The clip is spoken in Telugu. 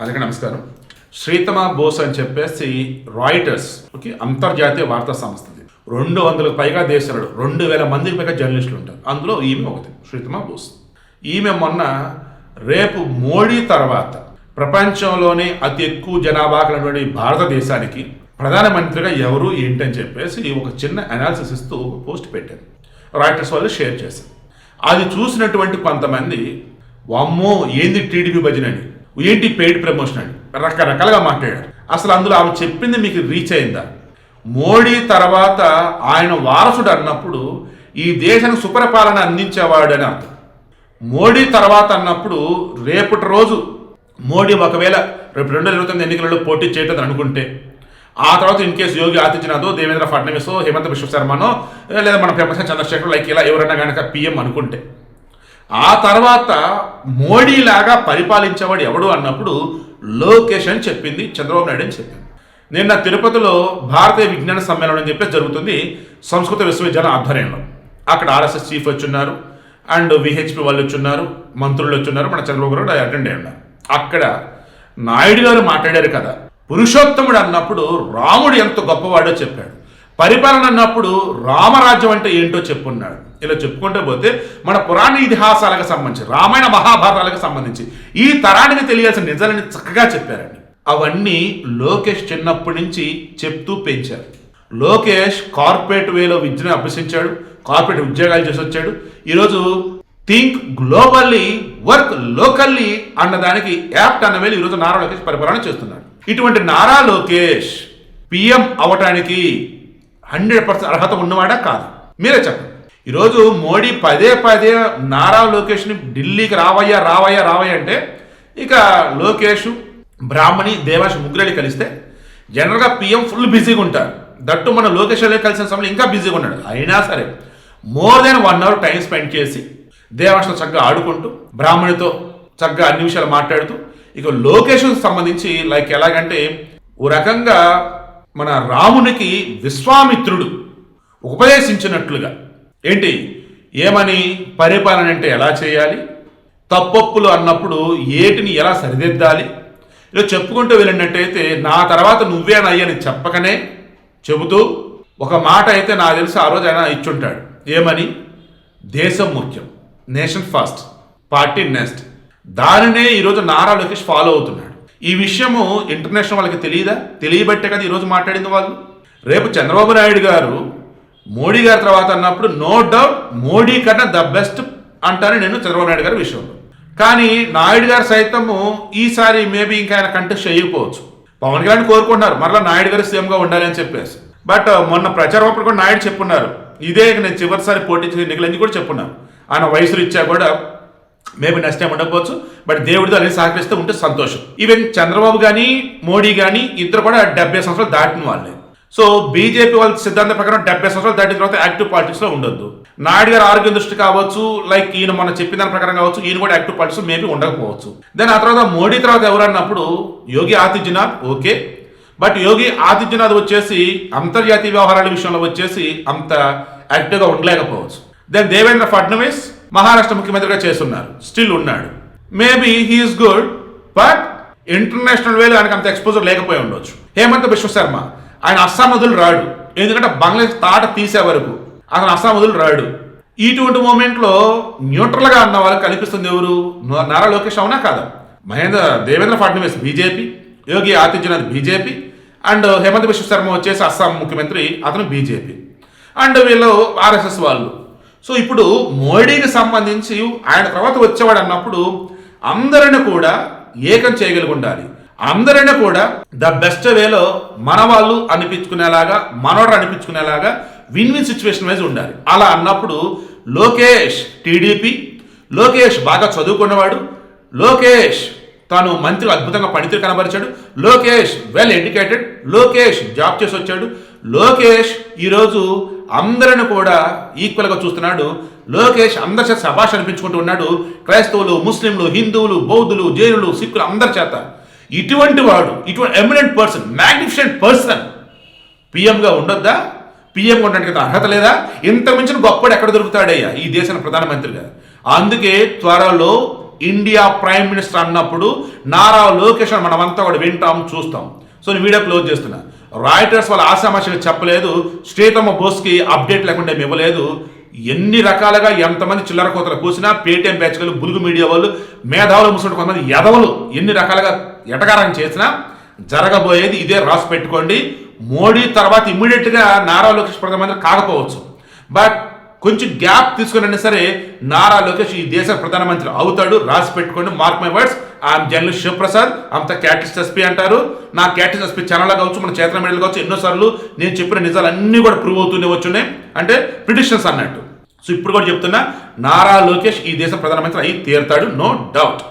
అందరికీ నమస్కారం. శ్రీతమా బోస్ అని చెప్పేసి రాయిటర్స్ అంతర్జాతీయ వార్తా సంస్థది. 200కు పైగా దేశాలు, 2000 మందికి పైగా జర్నలిస్టులు ఉంటారు. అందులో ఈమె ఒకటి, శ్రీతమా బోస్. ఈమె మొన్న రేపు మోడీ తర్వాత ప్రపంచంలోనే అతి ఎక్కువ జనాభా కలిగినటువంటి భారతదేశానికి ప్రధానమంత్రిగా ఎవరు ఏంటని చెప్పేసి ఒక చిన్న అనాలిసిస్ ఇస్తూ ఒక పోస్ట్ పెట్టారు. రాయిటర్స్ వాళ్ళు షేర్ చేశారు. అది చూసినటువంటి కొంతమంది వామ్మో ఏంది టీడీపీ భజన అని, ఏంటి పెయిడ్ ప్రమోషన్ అని రకరకాలుగా మాట్లాడారు. అసలు అందులో ఆమె చెప్పింది మీకు రీచ్ అయిందా? మోడీ తర్వాత ఆయన వారసుడు అన్నప్పుడు ఈ దేశానికి సుపరిపాలన అందించేవాడు అని అర్థం. మోడీ తర్వాత అన్నప్పుడు రేపటి రోజు మోడీ ఒకవేళ రేపు 2029 ఎన్నికలలో పోటీ చేయటం అనుకుంటే, ఆ తర్వాత ఇన్ కేసు యోగి ఆదిత్యనాథో, దేవేంద్ర ఫడ్నవీసో, హిమంత బిశ్వ శర్మనో, లేదా మన ప్రొఫెసర్ చంద్రశేఖర్ లైక్ ఇలా ఎవరైనా కనుక పిఎం అనుకుంటే, ఆ తర్వాత మోడీ లాగా పరిపాలించేవాడు ఎవడు అన్నప్పుడు లోకేష్ అని చెప్పింది చంద్రబాబు నాయుడు అని చెప్పింది. నిన్న తిరుపతిలో భారతీయ విజ్ఞాన సమ్మేళనం అని చెప్పేసి జరుగుతుంది సంస్కృత విశ్వవిద్యాలయం ఆధ్వర్యంలో. అక్కడ ఆర్ఎస్ఎస్ చీఫ్ వచ్చున్నారు, అండ్ విహెచ్పి వాళ్ళు వచ్చున్నారు, మంత్రులు వచ్చున్నారు, మన చంద్రబాబు గారు అటెండ్ అయి ఉన్నారు. అక్కడ నాయుడు గారు మాట్లాడారు కదా, పురుషోత్తముడు అన్నప్పుడు రాముడు ఎంత గొప్పవాడో చెప్పాడు, పరిపాలన అన్నప్పుడు రామరాజ్యం అంటే ఏంటో చెప్పున్నాడు. ఇలా చెప్పుకుంటూ పోతే మన పురాణ ఇతిహాసాలకు సంబంధించి, రామాయణ మహాభారతాలకు సంబంధించి ఈ తరానికి తెలియాల్సిన నిజాలని చక్కగా చెప్పారండి. అవన్నీ లోకేష్ చిన్నప్పటి నుంచి చెప్తూ పెంచారు. లోకేష్ కార్పొరేట్ వేలో విద్యను అభ్యసించాడు, కార్పొరేట్ ఉద్యోగాలు చేసి వచ్చాడు. ఈరోజు థింక్ గ్లోబల్లీ వర్క్ లోకల్లీ అన్నదానికి యాప్ట్ అన్న వేళ ఈరోజు నారా లోకేష్ పరిపాలన చేస్తున్నాడు. ఇటువంటి నారా లోకేష్ పిఎం అవటానికి 100% అర్హత ఉన్నవాడా కాదు? మీరే చెప్పండి. ఈరోజు మోడీ పదే నారా లోకేష్ని ఢిల్లీకి రావయ్యా అంటే, ఇక లోకేష్, బ్రాహ్మణి, దేవాష్ ముగ్గురెళ్ళి కలిస్తే జనరల్గా పిఎం ఫుల్ బిజీగా ఉంటారు. దట్టు మన లోకేష్ కలిసిన సమయంలో ఇంకా బిజీగా ఉన్నాడు. అయినా సరే more than 1 hour time spend చేసి దేవాష్తో చక్కగా ఆడుకుంటూ, బ్రాహ్మణితో చక్కగా అన్ని విషయాలు మాట్లాడుతూ, ఇక లోకేష్కి సంబంధించి లైక్ ఎలాగంటే ఓ రకంగా మన రామునికి విశ్వామిత్రుడు ఉపదేశించినట్లుగా, ఏంటి ఏమని, పరిపాలన అంటే ఎలా చేయాలి, తప్పొప్పులు అన్నప్పుడు ఏటిని ఎలా సరిదిద్దాలి, ఇలా చెప్పుకుంటూ వెళ్ళినట్టయితే నా తర్వాత నువ్వేనయ్యని చెప్పకనే చెబుతూ ఒక మాట అయితే నాకు తెలిసి ఆ రోజు ఆయన ఇచ్చుంటాడు. ఏమని, దేశం ముఖ్యం, నేషన్ ఫస్ట్, పార్టీ నెక్స్ట్. దానినే ఈరోజు నారా లోకేష్ ఫాలో అవుతున్నాడు. ఈ విషయము ఇంటర్నేషనల్ వాళ్ళకి తెలియదా? తెలియబట్టే కదా ఈరోజు మాట్లాడింది వాళ్ళు. రేపు చంద్రబాబు నాయుడు గారు మోడీ గారి తర్వాత అన్నప్పుడు నో డౌట్ మోడీ కన్నా ద బెస్ట్ అంటాను నేను చంద్రబాబు నాయుడు గారి విషయంలో. కానీ నాయుడు గారు సైతము ఈసారి మేబీ ఇంకా ఆయన కంటెస్ట్ చేయకపోవచ్చు. పవన్ కళ్యాణ్ కోరుకుంటున్నారు మరలా నాయుడు గారు సీఎంగా ఉండాలి అని చెప్పేసి. బట్ మొన్న ప్రచారం అప్పుడు కూడా నాయుడు చెప్పున్నారు, ఇదే నేను చివరిసారి పోటీ చేసే ఎన్నికలని కూడా చెప్పున్నారు. ఆయన వయసు రీత్యా కూడా మేబీ నెక్స్ట్ టైం ఉండకపోవచ్చు, బట్ దేవుడితో అనేది సహకరిస్తే ఉంటే సంతోషం. ఈవెన్ చంద్రబాబు కానీ మోడీ కానీ ఇద్దరు కూడా 70 సంవత్సరాలు దాటిన వాళ్ళే. సో బీజేపీ వాళ్ళ సిద్ధాంతం ప్రకారం 70 సంవత్సరాలు దాటిన తర్వాత యాక్టివ్ పాలిటిక్స్ లో ఉండొద్దు. నాయుడు గారు ఆరోగ్యం దృష్టి కావచ్చు, లైక్ ఈయన మొన్న చెప్పిన దాని ప్రకారం కావచ్చు, ఈయన కూడా యాక్టివ్ పాలిటిక్స్ మేబీ ఉండకపోవచ్చు. దెన్ ఆ తర్వాత మోడీ తర్వాత ఎవరన్నప్పుడు యోగి ఆదిత్యనాథ్ ఓకే, బట్ యోగి ఆదిత్యనాథ్ వచ్చేసి అంతర్జాతీయ వ్యవహారాల విషయంలో వచ్చేసి అంత యాక్టివ్గా ఉండలేకపోవచ్చు. దెన్ దేవేంద్ర ఫడ్నవీస్ మహారాష్ట్ర ముఖ్యమంత్రిగా చేస్తున్నారు, స్టిల్ ఉన్నాడు. Maybe he is good, but international వేలో ఆయనకు అంత ఎక్స్పోజర్ లేకపోయి ఉండొచ్చు. హిమంత బిశ్వ శర్మ ఆయన అస్సాం వదులు రాడు, ఎందుకంటే బంగ్లాదేశ్ తాట తీసే వరకు అతను అస్సాం వదులు రాడు. ఇటువంటి మూమెంట్లో న్యూట్రల్గా అన్న వాళ్ళకి కనిపిస్తుంది ఎవరు? నారా లోకేష్ అవునా కాదా? Devendra Fadnavis BJP, Yogi Adityanath BJP, and Himanta Biswa Sharma వచ్చేసి అస్సాం ముఖ్యమంత్రి, అతను బీజేపీ, అండ్ వీళ్ళు ఆర్ఎస్ఎస్ వాళ్ళు. సో ఇప్పుడు మోడీకి సంబంధించి ఆయన తర్వాత వచ్చేవాడు అన్నప్పుడు అందరిని కూడా ఏకం చేయగలిగి ఉండాలి. అందరిని కూడా ద బెస్ట్ వేలో మన వాళ్ళు అనిపించుకునేలాగా, మనోడు అనిపించుకునేలాగా విన్ విన్ సిచ్యువేషన్ వైజ్ ఉండాలి. అలా అన్నప్పుడు లోకేష్ టీడీపీ, లోకేష్ బాగా చదువుకున్నవాడు, లోకేష్ తాను మంత్రి అద్భుతంగా పనితీరు కనబరిచాడు, Lokesh well educated, Lokesh job చేసి వచ్చాడు, లోకేష్ ఈరోజు అందరిని కూడా ఈక్వల్గా చూస్తున్నాడు, లోకేష్ అందరి చేత శభాష్ అనిపించుకుంటూ ఉన్నాడు, క్రైస్తవులు, ముస్లింలు, హిందువులు, బౌద్ధులు, జైనులు, సిక్కులు అందరి చేత. ఇటువంటి వాడు, ఇటువంటి ఎమినెంట్ పర్సన్, మ్యాగ్నిఫిషెంట్ పర్సన్ పిఎంగా ఉండొద్దా? పిఎంగా ఉండడానికి అర్హత లేదా? ఇంత మించిన గొప్పడు ఎక్కడ దొరుకుతాడయ్యా ఈ దేశానికి ప్రధానమంత్రిగా? అందుకే త్వరలో ఇండియా ప్రైమ్ మినిస్టర్ అన్నప్పుడు నారా లోకేష్ అని మనమంతా కూడా వింటాం చూస్తాం. సో నేను వీడియో క్లోజ్ చేస్తున్నా. రాయిటర్స్ వాళ్ళ ఆశామాషిగా చెప్పలేదు, శ్రీతమ బోస్కి అప్డేట్ లేకుండా ఏమి ఇవ్వలేదు. ఎన్ని రకాలుగా ఎంతమంది చిల్లర కోతలు కూసినా పేటీఎం బ్యాచ్లు, బులుగు మీడియా వాళ్ళు, మేధావులు ముసుడు కొంతమంది ఎదవలు ఎన్ని రకాలుగా ఎటకారం చేసినా జరగబోయేది ఇదే. రాసి పెట్టుకోండి. మోడీ తర్వాత ఇమ్మీడియట్గా నారా లోకేష్ ప్రధానమంత్రి కాకపోవచ్చు, బట్ కొంచెం గ్యాప్ తీసుకుని సరే నారా లోకేష్ ఈ దేశ ప్రధానమంత్రి అవుతాడు. రాసి పెట్టుకోండి. Mark my words. I'm journalist Shivaprasad. అంత క్యాటిస్ట్ ఎస్పీ అంటారు. నా క్యాటిస్ట్ ఎస్పీ ఛానల్ కావచ్చు, మన చేతన మీడియాలు కావచ్చు, ఎన్నోసార్లు నేను చెప్పిన నిజాలు అన్నీ కూడా ప్రూవ్ అవుతూనే వచ్చున్నాయి. అంటే ప్రిడిక్షన్స్ అన్నట్టు. సో ఇప్పుడు కూడా చెప్తున్నా, నారా లోకేష్ ఈ దేశ ప్రధానమంత్రి అయి తీరుతాడు, నో డౌట్.